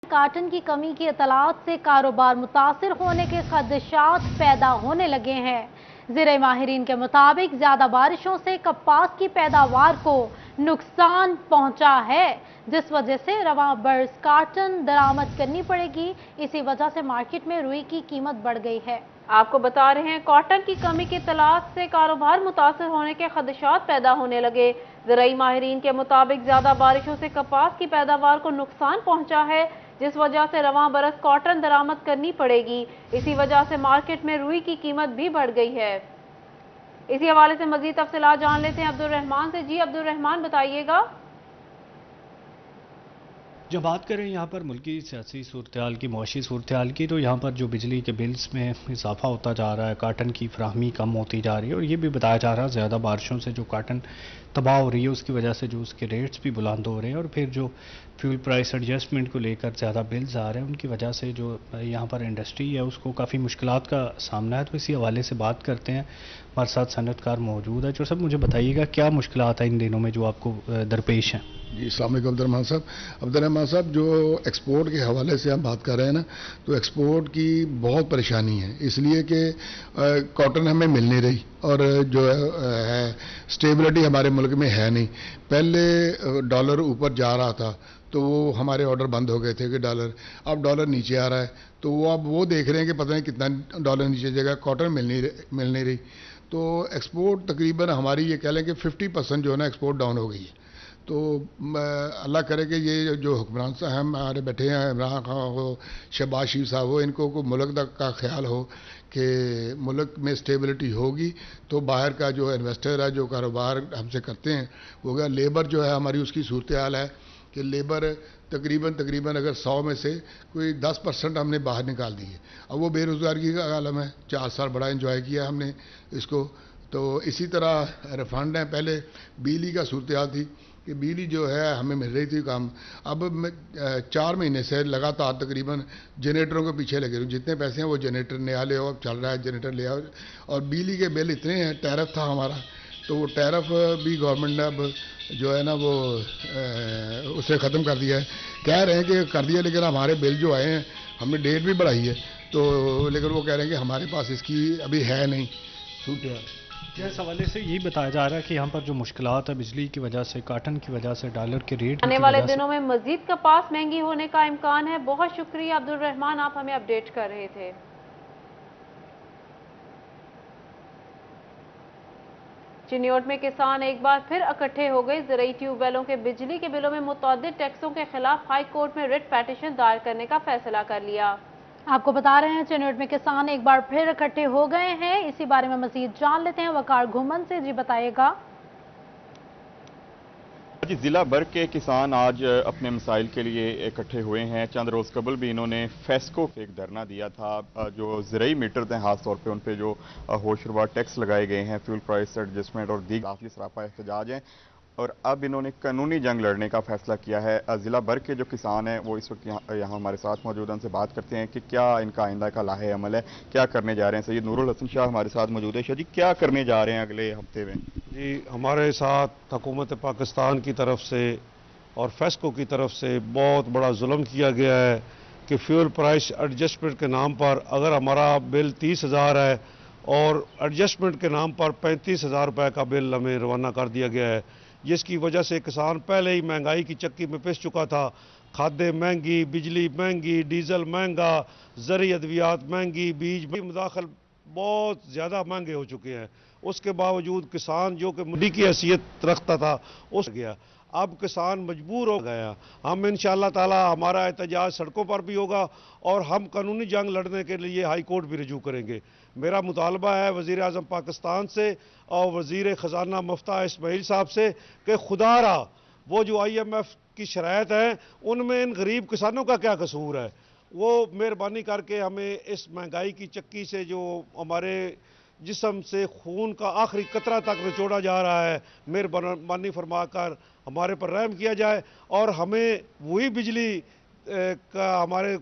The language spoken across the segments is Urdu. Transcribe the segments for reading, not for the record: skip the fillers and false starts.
کاٹن کی کمی کی اطلاعات سے کاروبار متاثر ہونے کے خدشات پیدا ہونے لگے ہیں۔ زرعی ماہرین کے مطابق زیادہ بارشوں سے کپاس کی پیداوار کو نقصان پہنچا ہے، جس وجہ سے رواں برس کاٹن درآمد کرنی پڑے گی۔ اسی وجہ سے مارکیٹ میں روئی کی قیمت بڑھ گئی ہے۔ آپ کو بتا رہے ہیں کاٹن کی کمی کی اطلاعات سے کاروبار متاثر ہونے کے خدشات پیدا ہونے لگے۔ زرعی ماہرین کے مطابق زیادہ بارشوں سے کپاس کی پیداوار کو نقصان پہنچا ہے، جس وجہ سے رواں برس کاٹن درآمد کرنی پڑے گی۔ اسی وجہ سے مارکیٹ میں روئی کی قیمت بھی بڑھ گئی ہے۔ اسی حوالے سے مزید تفصیلات جان لیتے ہیں عبدالرحمان سے۔ جی عبدالرحمان بتائیے گا۔ جب بات کریں یہاں پر ملکی سیاسی صورتحال کی، معاشی صورتحال کی، تو یہاں پر جو بجلی کے بلز میں اضافہ ہوتا جا رہا ہے، کاٹن کی فراہمی کم ہوتی جا رہی ہے، اور یہ بھی بتایا جا رہا ہے زیادہ بارشوں سے جو کاٹن تباہ ہو رہی ہے اس کی وجہ سے جو اس کے ریٹس بھی بلند ہو رہے ہیں، اور پھر جو فیول پرائس ایڈجسٹمنٹ کو لے کر زیادہ بلز آ رہے ہیں ان کی وجہ سے جو یہاں پر انڈسٹری ہے اس کو کافی مشکلات کا سامنا ہے۔ تو اسی حوالے سے بات کرتے ہیں، ہمارے ساتھ صنعت کار موجود ہے۔ جو سب مجھے بتائیے گا کیا مشکلات ہیں ان دنوں میں جو آپ کو درپیش ہیں؟ جی السلام علیکم عبدالرحمان صاحب جو ایکسپورٹ کے حوالے سے ہم بات کر رہے ہیں نا، تو ایکسپورٹ کی بہت پریشانی ہے، اس لیے کہ کاٹن ہمیں مل نہیں رہی، اور جو ہے سٹیبلٹی ہمارے ملک میں ہے نہیں۔ پہلے ڈالر اوپر جا رہا تھا تو وہ ہمارے آرڈر بند ہو گئے تھے کہ اب ڈالر نیچے آ رہا ہے، تو وہ اب وہ دیکھ رہے ہیں کہ پتہ نہیں کتنا ڈالر نیچے جائے گا، کاٹن مل نہیں رہی، تو ایکسپورٹ تقریباً ہماری یہ کہہ لیں کہ 50% جو ہے نا ایکسپورٹ ڈاؤن ہو گئی ہے۔ تو اللہ کرے کہ یہ جو حکمران صاحب ہمارے بیٹھے ہیں، عمران خان ہو، شہباز شریف صاحب ہو، ان کو ملک کا خیال ہو کہ ملک میں سٹیبلٹی ہوگی تو باہر کا جو انویسٹر ہے، جو کاروبار ہم سے کرتے ہیں وہ گیا، لیبر جو ہے ہماری اس کی صورتحال ہے کہ لیبر تقریباً اگر 100 میں سے کوئی 10% ہم نے باہر نکال دی ہے۔ اب وہ بے روزگاری کا عالم ہے، 4 سال بڑا انجوائے کیا ہم نے اس کو۔ تو اسی طرح ریفنڈ ہیں، پہلے بجلی کا صورتحال تھی کہ بجلی جو ہے ہمیں مل رہی تھی کام، اب 4 مہینے سے لگاتار تقریباً جنریٹروں کے پیچھے لگے رہے، جتنے پیسے ہیں وہ جنریٹر نیا لے آؤ، اب چل رہا ہے جنریٹر لے آؤ، اور بجلی کے بل اتنے ہیں، ٹیرف تھا ہمارا، تو وہ ٹیرف بھی گورنمنٹ نے اب جو ہے نا وہ اسے ختم کر دیا ہے، کہہ رہے ہیں کہ کر دیا، لیکن ہمارے بل جو آئے ہیں ہم نے ڈیٹ بھی بڑھائی ہے، تو لیکن وہ کہہ رہے ہیں کہ ہمارے پاس اس کی ابھی ہے نہیں صورتحال۔ اس حوالے سے یہی بتایا جا رہا ہے کہ یہاں پر جو مشکلات ہے بجلی کی وجہ سے، کاٹن کی وجہ سے، ڈالر کے ریٹ آنے والے دنوں میں مزید کپاس مہنگی ہونے کا امکان ہے۔ بہت شکریہ عبدالرحمان، آپ ہمیں اپڈیٹ کر رہے تھے۔ چنیوٹ میں کسان ایک بار پھر اکٹھے ہو گئے۔ زرعی ٹیوب ویلوں کے بجلی کے بلوں میں متعدد ٹیکسوں کے خلاف ہائی کورٹ میں ریٹ پیٹیشن دائر کرنے کا فیصلہ کر لیا۔ آپ کو بتا رہے ہیں چنیوٹ میں کسان ایک بار پھر اکٹھے ہو گئے ہیں، اسی بارے میں مزید جان لیتے ہیں وقار گھومن سے۔ جی بتائیے گا۔ جی ضلع بھر کے کسان آج اپنے مسائل کے لیے اکٹھے ہوئے ہیں۔ چند روز قبل بھی انہوں نے فیسکو پہ ایک دھرنا دیا تھا۔ جو زرعی میٹر ہیں خاص طور پہ ان پہ جو ہوشربا ٹیکس لگائے گئے ہیں، فیول پرائس ایڈجسٹمنٹ اور دیگر داخلی سراپا احتجاج ہیں، اور اب انہوں نے قانونی جنگ لڑنے کا فیصلہ کیا ہے۔ ضلع بھر کے جو کسان ہیں وہ اس وقت یہاں ہمارے ساتھ موجود ہیں، ان سے بات کرتے ہیں کہ کیا ان کا آئندہ کا لاحِ عمل ہے، کیا کرنے جا رہے ہیں۔ سید نور الحسن شاہ ہمارے ساتھ موجود ہے۔ شاہ جی کیا کرنے جا رہے ہیں اگلے ہفتے میں؟ جی ہمارے ساتھ حکومت پاکستان کی طرف سے اور فیسکو کی طرف سے بہت بڑا ظلم کیا گیا ہے کہ فیول پرائس ایڈجسٹمنٹ کے نام پر اگر ہمارا بل 30,000 ہے اور ایڈجسٹمنٹ کے نام پر 35,000 روپے کا بل ہمیں روانہ کر دیا گیا ہے، جس کی وجہ سے کسان پہلے ہی مہنگائی کی چکی میں پس چکا تھا۔ کھادیں مہنگی، بجلی مہنگی، ڈیزل مہنگا، زرعی ادویات مہنگی، بیج مداخل بہت زیادہ مہنگے ہو چکے ہیں۔ اس کے باوجود کسان جو کہ منڈی کی حیثیت رکھتا تھا اس گیا، اب کسان مجبور ہو گیا۔ ہم انشاءاللہ تعالی ہمارا احتجاج سڑکوں پر بھی ہوگا اور ہم قانونی جنگ لڑنے کے لیے ہائی کورٹ بھی رجوع کریں گے۔ میرا مطالبہ ہے وزیر اعظم پاکستان سے اور وزیر خزانہ مفتاح اسماعیل صاحب سے کہ خدا را وہ جو IMF کی شرائط ہیں ان میں ان غریب کسانوں کا کیا قصور ہے، وہ مہربانی کر کے ہمیں اس مہنگائی کی چکی سے جو ہمارے جسم سے خون کا آخری قطرہ تک نچوڑا جا رہا ہے، مہربانی فرما کر ہمارے پر رحم کیا جائے اور ہمیں وہی بجلی کا ہمارے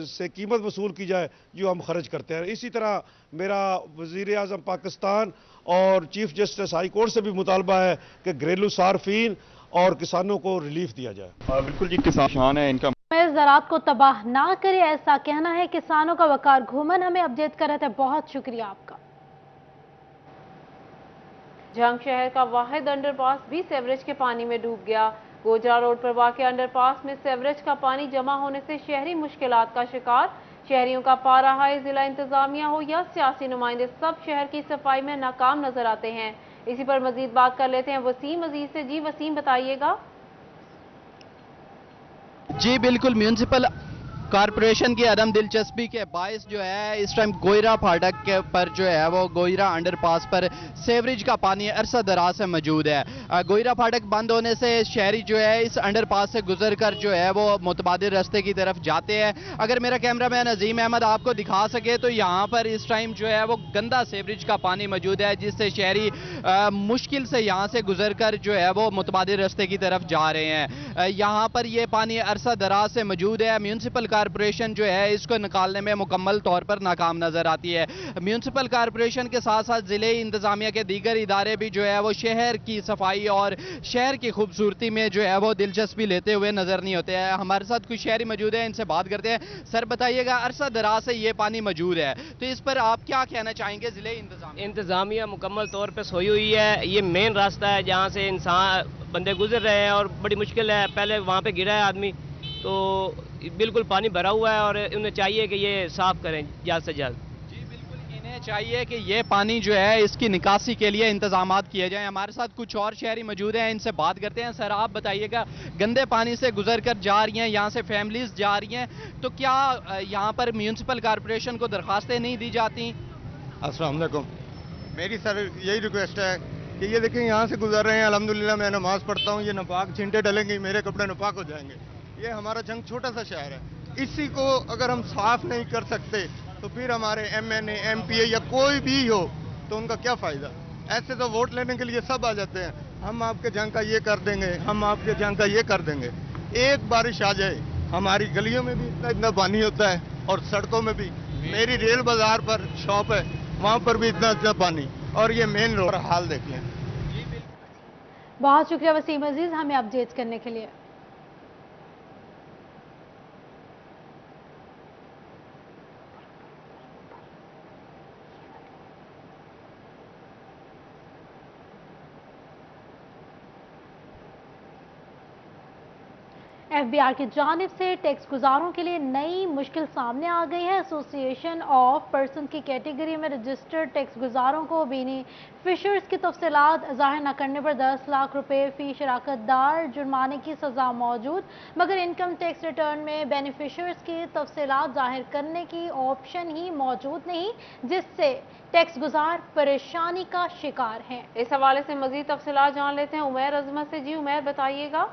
سے قیمت وصول کی جائے جو ہم خرچ کرتے ہیں۔ اسی طرح میرا وزیر اعظم پاکستان اور چیف جسٹس ہائی کورٹ سے بھی مطالبہ ہے کہ گھریلو صارفین اور کسانوں کو ریلیف دیا جائے۔ بالکل جی، کسان ہیں ان کا زراعت کو تباہ نہ کرے، ایسا کہنا ہے کسانوں کا۔ وقار گھومن ہمیں اپڈیٹ کر رہے تھے، بہت شکریہ آپ کا۔ جھنگ شہر کا واحد انڈر پاس بھی سیوریج کے پانی میں ڈوب گیا۔ گوجرا روڈ پر واقع انڈر پاس میں سیوریج کا پانی جمع ہونے سے شہری مشکلات کا شکار۔ شہریوں کا پارا ہے، ضلع انتظامیہ ہو یا سیاسی نمائندے، سب شہر کی صفائی میں ناکام نظر آتے ہیں۔ اسی پر مزید بات کر لیتے ہیں وسیم عزیز سے۔ جی وسیم، بتائیے گا۔ جی بالکل، میونسپل کارپوریشن کی عدم دلچسپی کے باعث جو ہے اس ٹائم گوئرا پھاٹک کے پر جو ہے وہ گوئرا انڈر پاس پر سیوریج کا پانی عرصہ دراز سے موجود ہے۔ گوئرا پھاٹک بند ہونے سے شہری جو ہے اس انڈر پاس سے گزر کر جو ہے وہ متبادل راستے کی طرف جاتے ہیں۔ اگر میرا کیمرہ مین عظیم احمد آپ کو دکھا سکے تو یہاں پر اس ٹائم جو ہے وہ گندا سیوریج کا پانی موجود ہے، جس سے شہری مشکل سے یہاں سے گزر کر جو ہے وہ متبادل راستے کی طرف جا رہے ہیں۔ یہاں پر یہ پانی عرصہ دراز سے موجود ہے۔ میونسپل کارپوریشن جو ہے اس کو نکالنے میں مکمل طور پر ناکام نظر آتی ہے۔ میونسپل کارپوریشن کے ساتھ ساتھ ضلعی انتظامیہ کے دیگر ادارے بھی جو ہے وہ شہر کی صفائی اور شہر کی خوبصورتی میں جو ہے وہ دلچسپی لیتے ہوئے نظر نہیں ہوتے ہیں۔ ہمارے ساتھ کچھ شہری موجود ہیں، ان سے بات کرتے ہیں۔ سر بتائیے گا، عرصہ دراز سے یہ پانی موجود ہے تو اس پر آپ کیا کہنا چاہیں گے؟ ضلعی انتظامیہ مکمل طور پہ سوئی ہوئی ہے۔ یہ مین راستہ ہے جہاں سے انسان بندے گزر رہے ہیں اور بڑی مشکل ہے۔ پہلے وہاں پہ گرا ہے آدمی، تو بالکل پانی بھرا ہوا ہے اور انہیں چاہیے کہ یہ صاف کریں جلد سے جلد۔ جی بالکل، انہیں چاہیے کہ یہ پانی جو ہے اس کی نکاسی کے لیے انتظامات کیے جائیں۔ ہمارے ساتھ کچھ اور شہری موجود ہیں، ان سے بات کرتے ہیں۔ سر آپ بتائیے گا، گندے پانی سے گزر کر جا رہی ہیں، یہاں سے فیملیز جا رہی ہیں، تو کیا یہاں پر میونسپل کارپوریشن کو درخواستیں نہیں دی جاتی؟ السلام علیکم، میری سر یہی ریکویسٹ ہے کہ یہ دیکھیں یہاں سے گزر رہے ہیں، الحمدللہ میں نماز پڑھتا ہوں، یہ ناپاک چھینٹے ڈلیں گے، میرے کپڑے ناپاک ہو جائیں گے۔ یہ ہمارا جنگ چھوٹا سا شہر ہے، اسی کو اگر ہم صاف نہیں کر سکتے تو پھر ہمارے ایم این اے، ایم پی اے یا کوئی بھی ہو تو ان کا کیا فائدہ؟ ایسے تو ووٹ لینے کے لیے سب آ جاتے ہیں، ہم آپ کے جنگ کا یہ کر دیں گے، ہم آپ کے جنگ کا یہ کر دیں گے۔ ایک بارش آ جائے، ہماری گلیوں میں بھی اتنا پانی ہوتا ہے اور سڑکوں میں بھی۔ میری ریل بازار پر شاپ ہے، وہاں پر بھی اتنا پانی، اور یہ مین روڈ حال دیکھ لیں۔ بہت شکریہ وسیم عزیز ہمیں اپڈیٹ کرنے کے لیے۔ ایف بی آر کی جانب سے ٹیکس گزاروں کے لیے نئی مشکل سامنے آ گئی ہے۔ ایسوسی ایشن آف پرسن کی کیٹیگری میں رجسٹرڈ ٹیکس گزاروں کو بینیفیشرز کی تفصیلات ظاہر نہ کرنے پر 10 لاکھ روپے فی شراکت دار جرمانے کی سزا موجود، مگر انکم ٹیکس ریٹرن میں بینیفیشرز کی تفصیلات ظاہر کرنے کی آپشن ہی موجود نہیں، جس سے ٹیکس گزار پریشانی کا شکار ہیں۔ اس حوالے سے مزید تفصیلات جان لیتے ہیں عمیر عظمت سے۔ جی عمیر، بتائیے گا۔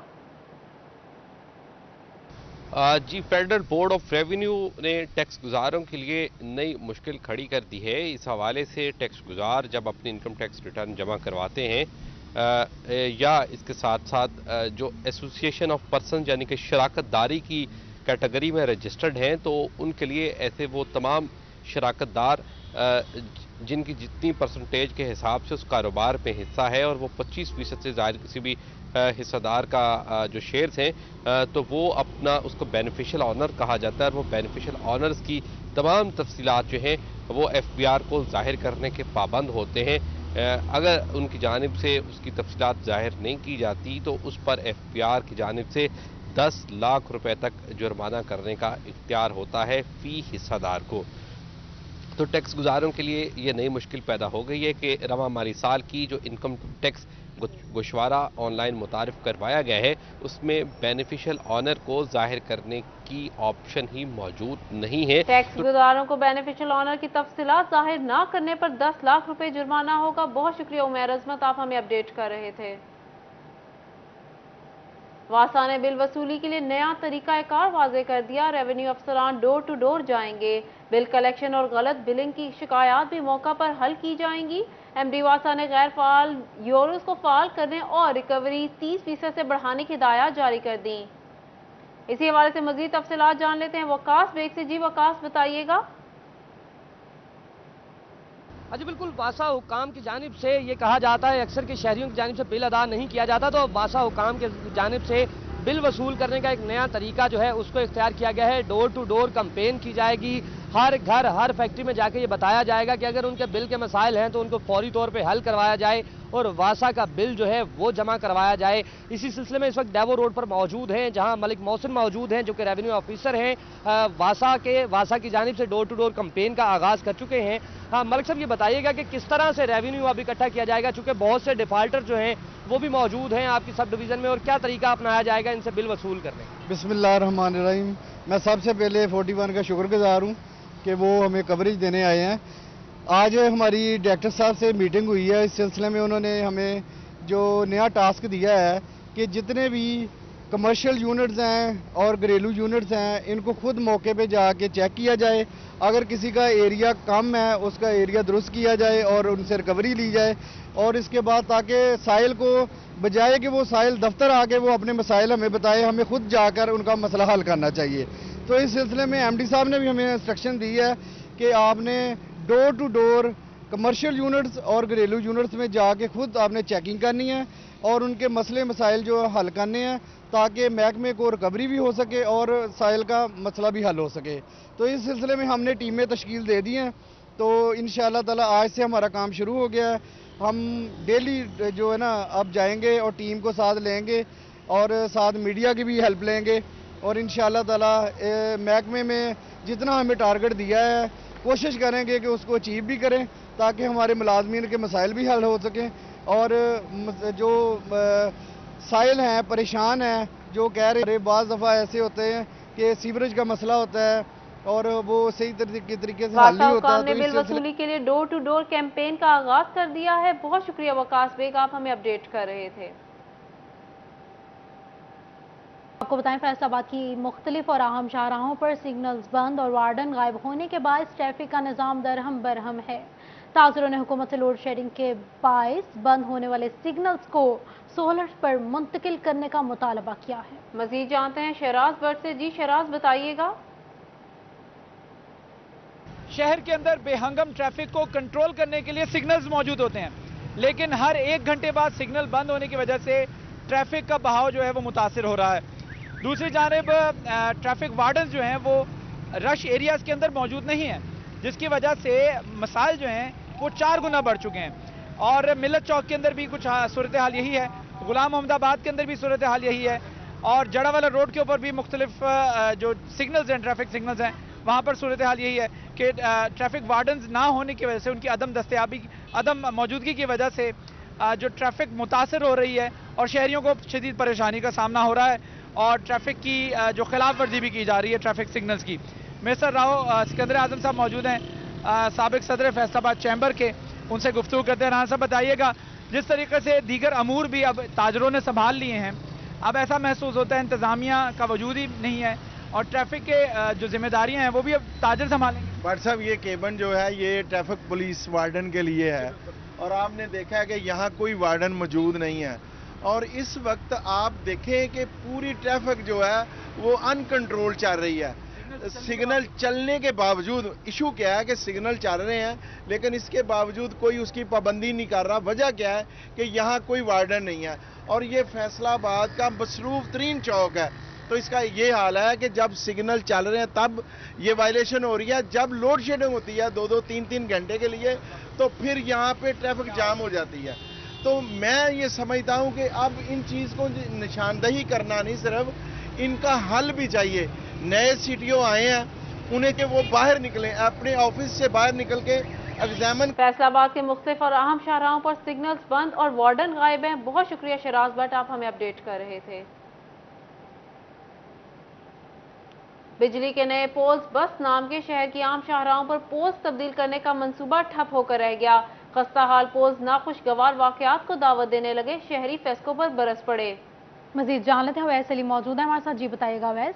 جی، فیڈرل بورڈ آف ریونیو نے ٹیکس گزاروں کے لیے نئی مشکل کھڑی کر دی ہے۔ اس حوالے سے ٹیکس گزار جب اپنی انکم ٹیکس ریٹرن جمع کرواتے ہیں یا اس کے ساتھ ساتھ جو ایسوسی ایشن آف پرسن یعنی کہ شراکت داری کی کیٹیگری میں رجسٹرڈ ہیں، تو ان کے لیے ایسے وہ تمام شراکت دار جن کی جتنی پرسنٹیج کے حساب سے اس کاروبار میں حصہ ہے اور وہ 25% سے زائد کسی بھی حصہ دار کا جو شیئرز ہیں، تو وہ اپنا اس کو بینیفیشل آنر کہا جاتا ہے، اور وہ بینیفیشل آنرز کی تمام تفصیلات جو ہیں وہ ایف بی آر کو ظاہر کرنے کے پابند ہوتے ہیں۔ اگر ان کی جانب سے اس کی تفصیلات ظاہر نہیں کی جاتی تو اس پر ایف بی آر کی جانب سے 10 لاکھ روپے تک جرمانہ کرنے کا اختیار ہوتا ہے فی حصہ دار کو۔ تو ٹیکس گزاروں کے لیے یہ نئی مشکل پیدا ہو گئی ہے کہ رواں مالی سال کی جو انکم ٹیکس گوشوارہ آن لائن متعارف کروایا گیا ہے، اس میں بینیفیشل آنر کو ظاہر کرنے کی آپشن ہی موجود نہیں ہے۔ ٹیکس گزاروں کو بینیفیشل آنر کی تفصیلات ظاہر نہ کرنے پر 10 لاکھ روپے جرمانہ ہوگا۔ بہت شکریہ عمیر عظمت، آپ ہمیں اپڈیٹ کر رہے تھے۔ واسا نے بل وصولی کے لیے نیا طریقہ کار واضح کر دیا۔ ریونیو افسران ڈور ٹو ڈور جائیں گے، بل کلیکشن اور غلط بلنگ کی شکایات بھی موقع پر حل کی جائیں گی۔ ایم ڈی واسا نے غیر فعال یوروز کو فعال کرنے اور ریکوری 30% سے بڑھانے کی ہدایات جاری کر دیں۔ اسی حوالے سے مزید تفصیلات جان لیتے ہیں وقاص بیگ سے۔ جی وقاص، بتائیے گا۔ جی بالکل، واسا حکام کی جانب سے یہ کہا جاتا ہے اکثر کہ شہریوں کی جانب سے بل ادا نہیں کیا جاتا، تو واسا حکام کی جانب سے بل وصول کرنے کا ایک نیا طریقہ جو ہے اس کو اختیار کیا گیا ہے. ڈور ٹو ڈور کمپین کی جائے گی. ہر گھر ہر فیکٹری میں جا کے یہ بتایا جائے گا کہ اگر ان کے بل کے مسائل ہیں تو ان کو فوری طور پہ حل کروایا جائے اور واسا کا بل جو ہے وہ جمع کروایا جائے. اسی سلسلے میں اس وقت ڈیوو روڈ پر موجود ہیں جہاں ملک محسن موجود ہیں جو کہ ریونیو آفیسر ہیں. واسا کی جانب سے ڈور ٹو ڈور کمپین کا آغاز کر چکے ہیں. ملک صاحب یہ بتائیے گا کہ کس طرح سے ریونیو اب اکٹھا کیا جائے گا چونکہ بہت سے ڈیفالٹر جو ہیں وہ بھی موجود ہیں آپ کی سب ڈویژن میں, اور کیا طریقہ اپنایا جائے گا ان سے بل وصول کرنے کا؟ بسم اللہ الرحمن الرحیم. میں سب سے پہلے 41 کا شکر گزار ہوں کہ وہ ہمیں کوریج دینے آئے ہیں. آج ہماری ڈائریکٹر صاحب سے میٹنگ ہوئی ہے. اس سلسلے میں انہوں نے ہمیں جو نیا ٹاسک دیا ہے کہ جتنے بھی کمرشل یونٹس ہیں اور گھریلو یونٹس ہیں ان کو خود موقع پہ جا کے چیک کیا جائے. اگر کسی کا ایریا کم ہے اس کا ایریا درست کیا جائے اور ان سے ریکوری لی جائے, اور اس کے بعد تاکہ سائل کو بجائے کہ وہ سائل دفتر آ کے وہ اپنے مسائل ہمیں بتائے, ہمیں خود جا کر ان کا مسئلہ حل کرنا چاہیے. تو اس سلسلے میں ایم ڈی صاحب نے بھی ہمیں انسٹرکشن دی ہے کہ آپ نے ڈور ٹو ڈور کمرشل یونٹس اور گھریلو یونٹس میں جا کے خود آپ نے چیکنگ کرنی ہے اور ان کے مسئلے مسائل جو حل کرنے ہیں تاکہ محکمے کو ریکوری بھی ہو سکے اور سائل کا مسئلہ بھی حل ہو سکے. تو اس سلسلے میں ہم نے ٹیمیں تشکیل دے دی ہیں. تو انشاءاللہ تعالی آج سے ہمارا کام شروع ہو گیا ہے. ہم ڈیلی جو ہے نا اب جائیں گے اور ٹیم کو ساتھ لیں گے اور ساتھ میڈیا کی بھی ہیلپ لیں گے, اور انشاءاللہ تعالی محکمے میں جتنا ہمیں ٹارگٹ دیا ہے کوشش کریں گے کہ اس کو اچیو بھی کریں تاکہ ہمارے ملازمین کے مسائل بھی حل ہو سکیں. اور جو سائل ہیں پریشان ہیں جو کہہ رہے بعض دفعہ ایسے ہوتے ہیں کہ سیوریج کا مسئلہ ہوتا ہے اور وہ صحیح طریقے سے حل نہیں ہوتا. وقاص نے بل وصولی کے لیے ڈور ٹو ڈور کیمپین کا آغاز کر دیا ہے. بہت شکریہ وقاص بیگ, آپ ہمیں اپڈیٹ کر رہے تھے. آپ کو بتائیں فیصل آباد کی مختلف اور اہم شاہراہوں پر سگنلز بند اور وارڈن غائب ہونے کے باعث ٹریفک کا نظام درہم برہم ہے. تاثروں نے حکومت سے لوڈ شیڈنگ کے باعث بند ہونے والے سگنلز کو سولر پر منتقل کرنے کا مطالبہ کیا ہے. مزید جانتے ہیں شہراز بٹ سے. جی شہراز بتائیے گا. شہر کے اندر بے ہنگم ٹریفک کو کنٹرول کرنے کے لیے سگنلز موجود ہوتے ہیں, لیکن ہر 1 گھنٹے بعد سگنل بند ہونے کی وجہ سے ٹریفک کا بہاؤ جو ہے وہ متاثر ہو رہا ہے. دوسری جانب ٹریفک وارڈنز جو ہیں وہ رش ایریاز کے اندر موجود نہیں ہیں, جس کی وجہ سے مسائل جو ہیں وہ 4 گنا بڑھ چکے ہیں. اور ملت چوک کے اندر بھی کچھ صورتحال یہی ہے, غلام محمد آباد کے اندر بھی صورتحال یہی ہے, اور جڑا والا روڈ کے اوپر بھی مختلف جو سگنلز ہیں ٹریفک سگنلز ہیں وہاں پر صورتحال یہی ہے کہ ٹریفک وارڈنز نہ ہونے کی وجہ سے, ان کی عدم موجودگی کی وجہ سے جو ٹریفک متاثر ہو رہی ہے اور شہریوں کو شدید پریشانی کا سامنا ہو رہا ہے, اور ٹریفک کی جو خلاف ورزی بھی کی جا رہی ہے ٹریفک سگنلز کی. میسر راؤ سکندر اعظم صاحب موجود ہیں, سابق صدر فیصل آباد چیمبر کے, ان سے گفتگو کرتے ہیں. رانا صاحب بتائیے گا, جس طریقے سے دیگر امور بھی اب تاجروں نے سنبھال لیے ہیں, اب ایسا محسوس ہوتا ہے انتظامیہ کا وجود ہی نہیں ہے اور ٹریفک کے جو ذمہ داریاں ہیں وہ بھی اب تاجر سنبھالیں گے. بٹ صاحب یہ کیبن جو ہے یہ ٹریفک پولیس وارڈن کے لیے ہے, اور آپ نے دیکھا ہے کہ یہاں کوئی وارڈن موجود نہیں ہے, اور اس وقت آپ دیکھیں کہ پوری ٹریفک جو ہے وہ ان کنٹرول چل رہی ہے. سگنل چلنے کے باوجود ایشو کیا ہے کہ سگنل چل رہے ہیں لیکن اس کے باوجود کوئی اس کی پابندی نہیں کر رہا. وجہ کیا ہے کہ یہاں کوئی وارڈن نہیں ہے, اور یہ فیصل آباد کا مصروف ترین چوک ہے. تو اس کا یہ حال ہے کہ جب سگنل چل رہے ہیں تب یہ وائلیشن ہو رہی ہے, جب لوڈ شیڈنگ ہوتی ہے 2-2, 3-3 گھنٹے کے لیے تو پھر یہاں پہ ٹریفک جام ہو جاتی ہے. تو میں یہ سمجھتا ہوں کہ اب ان چیز کو نشاندہی کرنا نہیں, صرف ان کا حل بھی چاہیے. نئے سی ٹی او آئے ہیں, انہیں کہ وہ باہر نکلیں, اپنے آفس سے باہر نکل کے ایگزامن. فیصل آباد کے مختلف اور اہم شاہراہوں پر سگنلز بند اور وارڈن غائب ہیں. بہت شکریہ شہراز بٹ, آپ ہمیں اپڈیٹ کر رہے تھے. بجلی کے نئے پولز بس نام کے شہر کی عام شاہراہوں پر پولز تبدیل کرنے کا منصوبہ ٹھپ ہو کر رہ گیا. خستہ حال پولز ناخوشگوار واقعات کو دعوت دینے لگے, شہری فیسکو پر برس پڑے. مزید جان لیتے ہیں, اویس علی موجود ہیں ہمارے ساتھ. جی بتائیے گا اویس.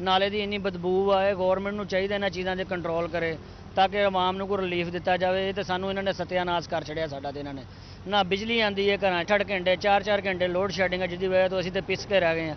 ਨਾਲੇ ਦੀ ਇੰਨੀ ਬਦਬੂ ਆ, ਇਹ ਗਵਰਨਮੈਂਟ ਨੂੰ ਚਾਹੀਦਾ ਇਹਨਾਂ ਚੀਜ਼ਾਂ 'ਤੇ ਕੰਟਰੋਲ ਕਰੇ ਤਾਂ ਕਿ ਆਵਾਮ ਨੂੰ ਕੋਈ ਰਿਲੀਫ ਦਿੱਤਾ ਜਾਵੇ। ਇਹ ਤੇ ਸਾਨੂੰ ਇਹਨਾਂ ਨੇ ਸਤਿਆਨਾਸ਼ ਕਰ ਛੜਿਆ ਸਾਡਾ ਤੇ ਇਹਨਾਂ ਨੇ। ਨਾ ਬਿਜਲੀ ਆਂਦੀ ਹੈ ਘਰਾਂ 6 ਘੰਟੇ 4-4 ਘੰਟੇ ਲੋਡ ਸ਼ੈਡਿੰਗ ਹੈ, ਜਿਹਦੀ ਵਜ੍ਹਾ ਤੋਂ ਅਸੀਂ ਤੇ ਪਿਸ ਕੇ ਰਹਿ ਗਏ ਹਾਂ।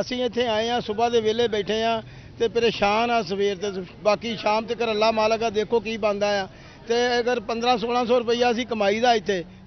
ਅਸੀਂ ਇੱਥੇ ਆਏ ਆ ਸਵੇਰ ਦੇ ਵੇਲੇ ਬੈਠੇ ਆ ਤੇ ਪਰੇਸ਼ਾਨ ਆ ਸਵੇਰ ਤੇ, ਬਾਕੀ ਸ਼ਾਮ ਤੱਕ ਅੱਲਾ ਮਾਲਕ ਆ ਦੇਖੋ ਕੀ ਬਣਦਾ ਆ। ਤੇ ਅਗਰ 1500-1600 ਰੁਪਈਆ ਅਸੀਂ ਕਮਾਈ ਦਾ ਇੱਥੇ